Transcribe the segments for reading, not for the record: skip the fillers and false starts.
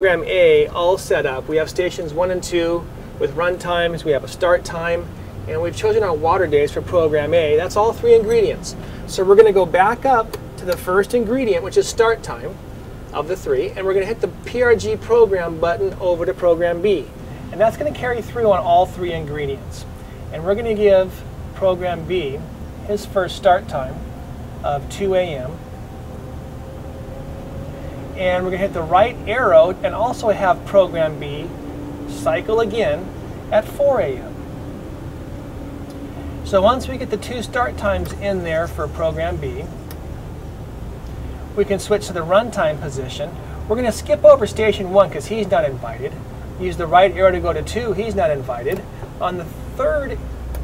Program A all set up. We have stations 1 and 2 with run times, we have a start time, and we've chosen our water days for program A. That's all 3 ingredients. So we're going to go back up to the first ingredient, which is start time of the 3, and we're going to hit the PRG program button over to program B. And that's going to carry through on all 3 ingredients. And we're going to give program B his first start time of 2 a.m. And we're going to hit the right arrow and also have program B cycle again at 4 a.m. So once we get the 2 start times in there for program B, we can switch to the runtime position. We're going to skip over station 1 because he's not invited. Use the right arrow to go to 2, he's not invited. On the 3rd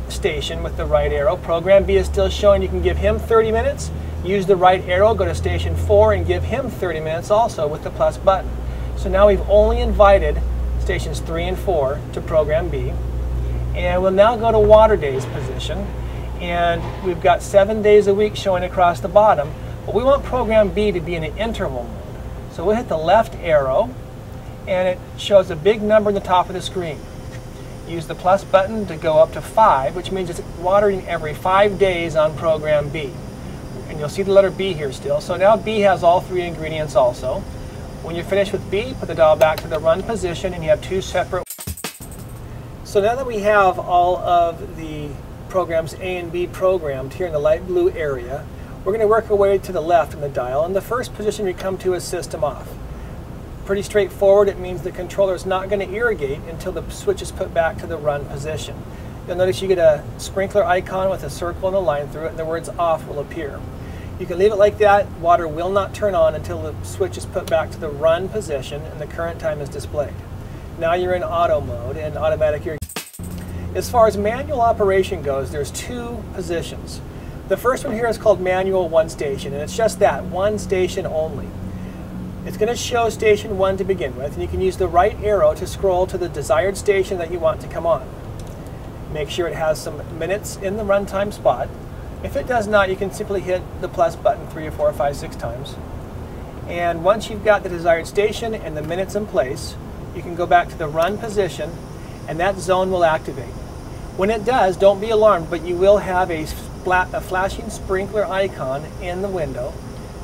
station with the right arrow, program B is still showing. You can give him 30 minutes. Use the right arrow, go to station 4 and give him 30 minutes also with the plus button. So now we've only invited stations 3 and 4 to program B. And we'll now go to water days position. And we've got 7 days a week showing across the bottom. But we want program B to be in an interval mode. So we'll hit the left arrow and it shows a big number in the top of the screen. Use the plus button to go up to 5, which means it's watering every 5 days on program B. And you'll see the letter B here still. So now B has all 3 ingredients also. When you're finished with B, put the dial back to the run position and you have 2 separate. So now that we have all of the programs A and B programmed here in the light blue area, we're going to work our way to the left in the dial. And the first position we come to is system off. Pretty straightforward. It means the controller is not going to irrigate until the switch is put back to the run position. You'll notice you get a sprinkler icon with a circle and a line through it, and the words off will appear. You can leave it like that. Water will not turn on until the switch is put back to the run position and the current time is displayed. Now you're in auto mode and automatic irrigation. As far as manual operation goes, there's 2 positions. The first one here is called manual 1 station, and it's just that, 1 station only. It's going to show station 1 to begin with, and you can use the right arrow to scroll to the desired station that you want to come on. Make sure it has some minutes in the runtime spot. If it does not, you can simply hit the plus button 3 or 4 or 5, 6 times. And once you've got the desired station and the minutes in place, you can go back to the run position, and that zone will activate. When it does, don't be alarmed, but you will have a flashing sprinkler icon in the window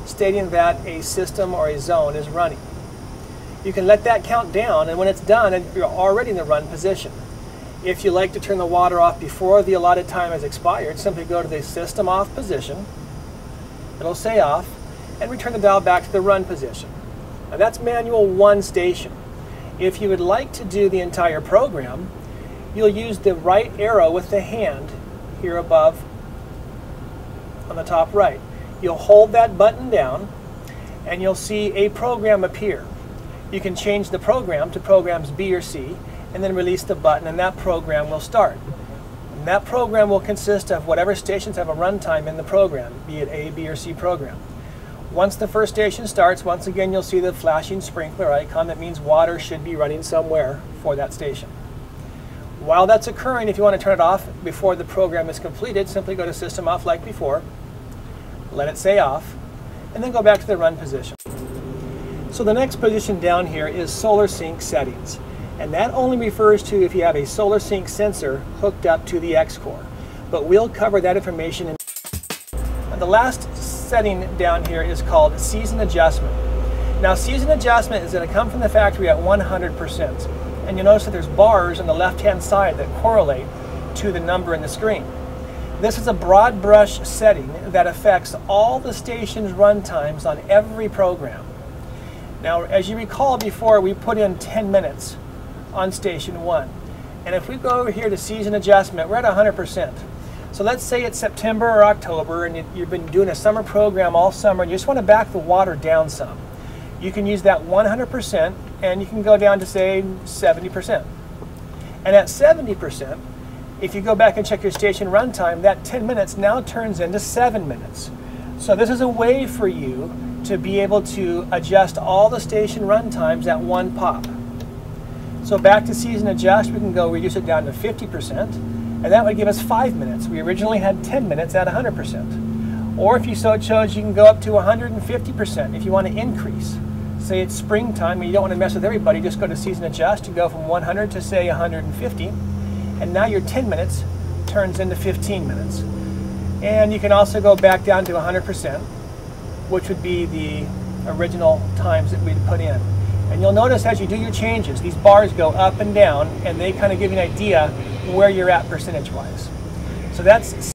stating that a system or a zone is running. You can let that count down, and when it's done, you're already in the run position. If you like to turn the water off before the allotted time has expired, simply go to the system off position. It'll say off, and return the dial back to the run position. Now that's manual 1 station. If you would like to do the entire program, you'll use the right arrow with the hand here above on the top right. You'll hold that button down and you'll see a program appear. You can change the program to programs B or C and then release the button and that program will start. And that program will consist of whatever stations have a runtime in the program, be it A, B, or C program. Once the first station starts, once again you'll see the flashing sprinkler icon. That means water should be running somewhere for that station. While that's occurring, if you want to turn it off before the program is completed, simply go to system off like before, let it say off, and then go back to the run position. So the next position down here is solar sync settings. And that only refers to if you have a solar sync sensor hooked up to the X-Core. But we'll cover that information. And the last setting down here is called season adjustment. Now season adjustment is going to come from the factory at 100%. And you'll notice that there's bars on the left-hand side that correlate to the number in the screen. This is a broad brush setting that affects all the station's run times on every program. Now, as you recall before, we put in 10 minutes on station 1. And if we go over here to season adjustment, we're at 100%. So let's say it's September or October and you've been doing a summer program all summer and you just want to back the water down some. You can use that 100% and you can go down to say 70%. And at 70%, if you go back and check your station runtime, that 10 minutes now turns into 7 minutes. So this is a way for you to be able to adjust all the station runtimes at one pop. So back to season adjust, we can go reduce it down to 50%, and that would give us 5 minutes. We originally had 10 minutes at 100%. Or if you so chose, you can go up to 150% if you want to increase. say it's springtime and you don't want to mess with everybody, just go to season adjust and go from 100 to say 150. And now your 10 minutes turns into 15 minutes. And you can also go back down to 100%, which would be the original times that we'd put in. And you'll notice as you do your changes, these bars go up and down, and they kind of give you an idea where you're at percentage-wise. So that's